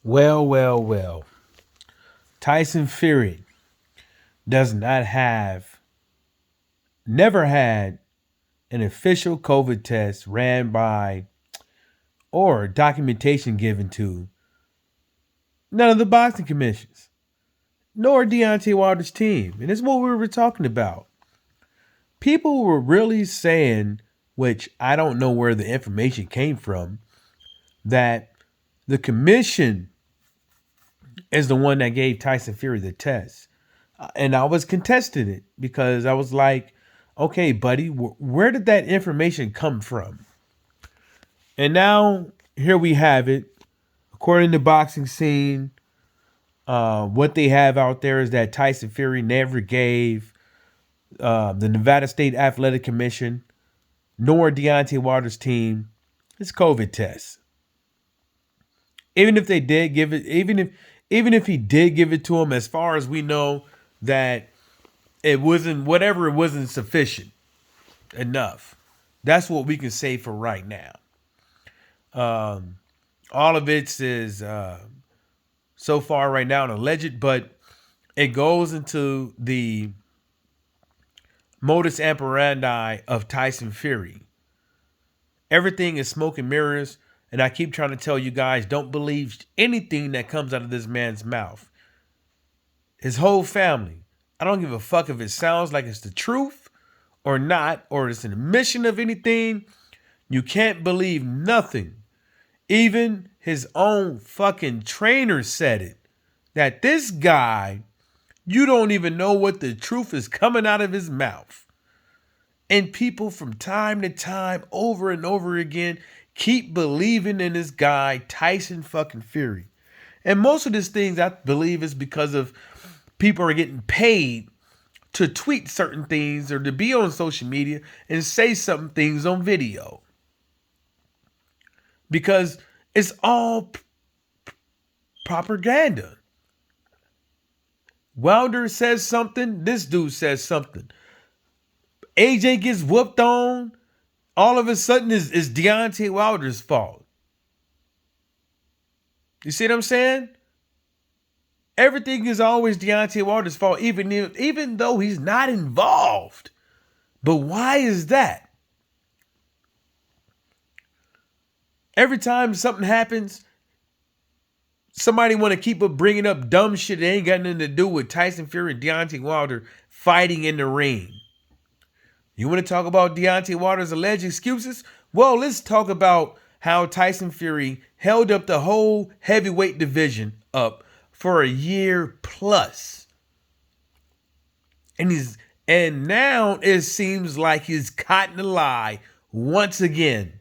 Well, well, well. Tyson Fury does not have, never had an official COVID test ran by or documentation given to none of the boxing commissions, nor Deontay Wilder's team. And this is what we were talking about. People were really saying, which I don't know where the information came from, that the commission is the one that gave Tyson Fury the test. And I was contesting it because I was like, okay, buddy, where did that information come from? And now here we have it. According to Boxing Scene, what they have out there is that Tyson Fury never gave the Nevada State Athletic Commission nor Deontay Wilder's team his COVID test. Even if they did give it, even if he did give it to him, as far as we know, that it wasn't sufficient enough. That's what we can say for right now. All of it is so far right now an alleged, but it goes into the modus operandi of Tyson Fury. Everything is smoke and mirrors, and I keep trying to tell you guys, don't believe anything that comes out of this man's mouth. His whole family. I don't give a fuck if it sounds like it's the truth or not, or it's an admission of anything. You can't believe nothing. Even his own fucking trainer said it. That this guy, you don't even know what the truth is coming out of his mouth. And people from time to time, over and over again, keep believing in this guy, Tyson fucking Fury. And most of these things, I believe, is because of people are getting paid to tweet certain things or to be on social media and say some things on video. Because it's all propaganda. Wilder says something, this dude says something. AJ gets whooped on, all of a sudden is Deontay Wilder's fault. You see what I'm saying? Everything is always Deontay Wilder's fault, even though he's not involved. But why is that? Every time something happens, somebody want to keep bringing up dumb shit that ain't got nothing to do with Tyson Fury and Deontay Wilder fighting in the ring. You want to talk about Deontay Wilder's alleged excuses? Well, let's talk about how Tyson Fury held up the whole heavyweight division up for a year plus. And now it seems like he's caught in a lie once again.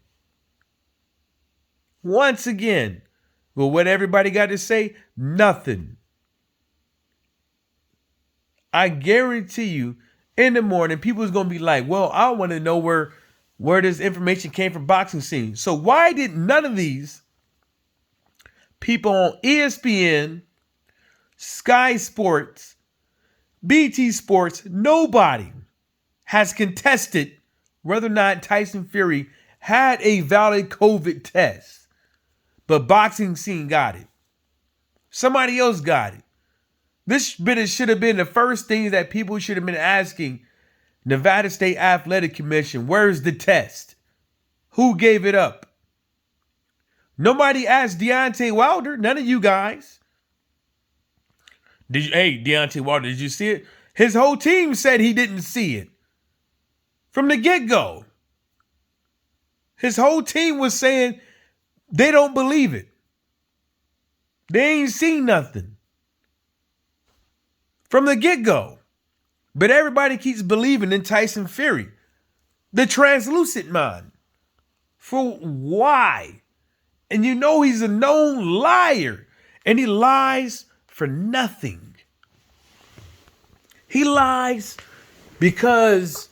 Once again. Well, what everybody got to say? Nothing. I guarantee you, in the morning, people's going to be like, well, I want to know where this information came from Boxing Scene. So why did none of these people on ESPN, Sky Sports, BT Sports, nobody has contested whether or not Tyson Fury had a valid COVID test? But Boxing Scene got it. Somebody else got it. This should have been the first thing that people should have been asking Nevada State Athletic Commission. Where's the test? Who gave it up? Nobody asked Deontay Wilder. None of you guys. Hey, Deontay Wilder, did you see it? His whole team said he didn't see it. From the get-go. His whole team was saying they don't believe it. They ain't seen nothing. From the get-go. But everybody keeps believing in Tyson Fury. The translucent man. For why? And you know he's a known liar. And he lies for nothing. He lies because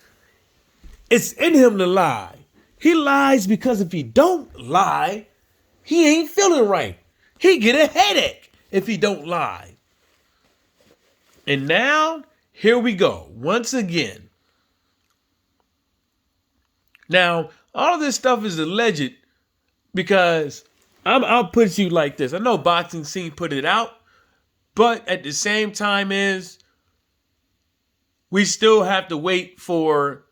it's in him to lie. He lies because if he don't lie, he ain't feeling right. He get a headache if he don't lie. And now, here we go, once again. Now, all of this stuff is alleged because I'll put you like this. I know boxing scene put it out, but at the same time is we still have to wait for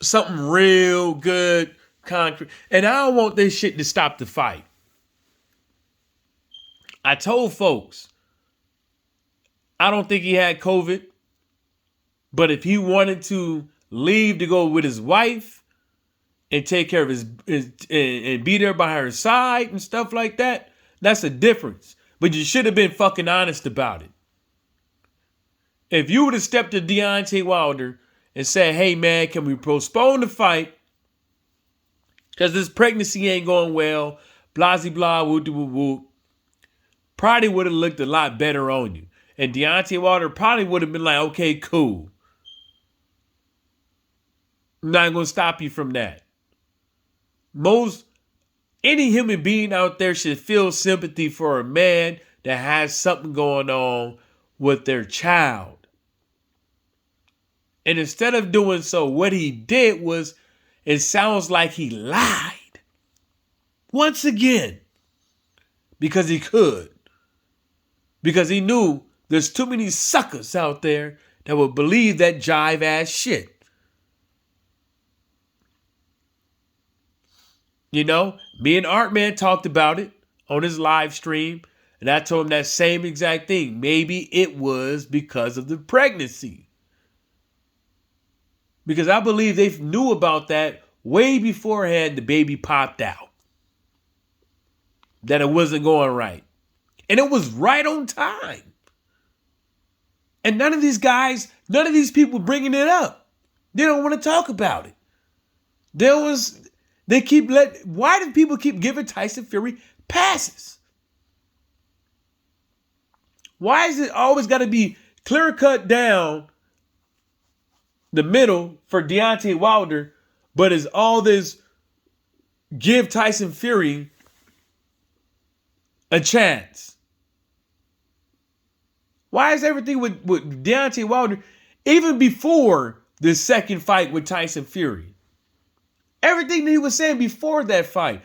something real good, concrete. And I don't want this shit to stop the fight. I told folks, I don't think he had COVID, but if he wanted to leave to go with his wife and take care of his and be there by her side and stuff like that, that's a difference. But you should have been fucking honest about it. If you would have stepped to Deontay Wilder and said, hey man, can we postpone the fight? Because this pregnancy ain't going well, blah, blah, blah, whoop, whoop, whoop. Probably would have looked a lot better on you. And Deontay Wilder probably would have been like, okay, cool. I'm not going to stop you from that. Any human being out there should feel sympathy for a man that has something going on with their child. And instead of doing so, what he did was, it sounds like he lied. Once again. Because he could. Because he knew there's too many suckers out there that would believe that jive ass shit. You know, me and Artman talked about it on his live stream. And I told him that same exact thing. Maybe it was because of the pregnancy. Because I believe they knew about that way beforehand the baby popped out. That it wasn't going right. And it was right on time. And none of these people bringing it up. They don't want to talk about it. Why do people keep giving Tyson Fury passes? Why is it always got to be clear cut down the middle for Deontay Wilder, but is all this give Tyson Fury a chance? Why is everything with Deontay Wilder, even before the second fight with Tyson Fury, everything that he was saying before that fight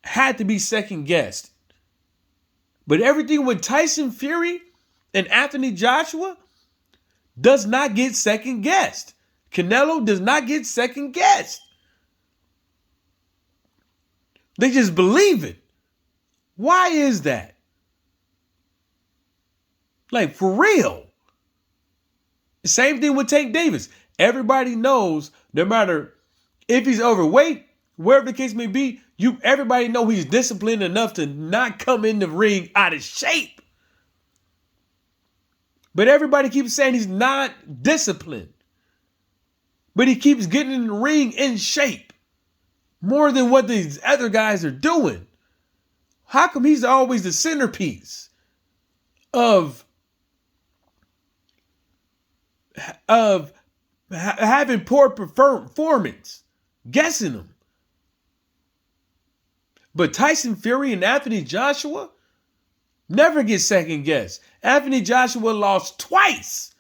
had to be second guessed. But everything with Tyson Fury and Anthony Joshua does not get second guessed. Canelo does not get second guessed. They just believe it. Why is that? Like, for real. Same thing with Tank Davis. Everybody knows, no matter if he's overweight, wherever the case may be, everybody know he's disciplined enough to not come in the ring out of shape. But everybody keeps saying he's not disciplined. But he keeps getting in the ring in shape. More than what these other guys are doing. How come he's always the centerpiece of having poor performance? Guessing him. But Tyson Fury and Anthony Joshua never get second guessed. Anthony Joshua lost twice.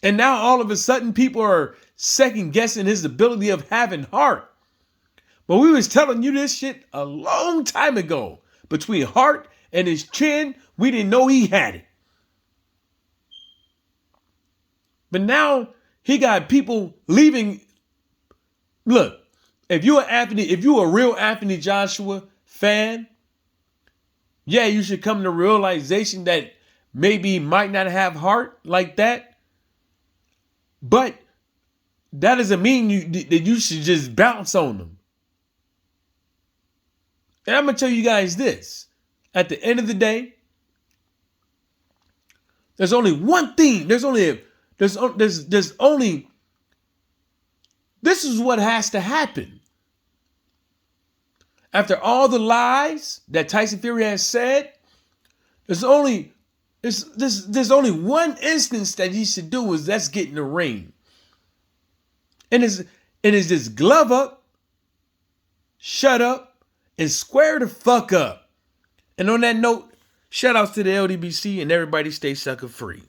And now all of a sudden people are second guessing his ability of having heart. But we was telling you this shit a long time ago. Between heart and his chin, we didn't know he had it. But now he got people leaving. Look, if you're a real Anthony Joshua fan, yeah, you should come to the realization that maybe he might not have heart like that. But that doesn't mean that you should just bounce on them. And I'm going to tell you guys this. At the end of the day, there's only one thing. This is what has to happen. After all the lies that Tyson Fury has said, there's only one instance that he should do is let's get in the ring. And it's just glove up, shut up, and square the fuck up. And on that note, shout outs to the LDBC and everybody stay sucker free.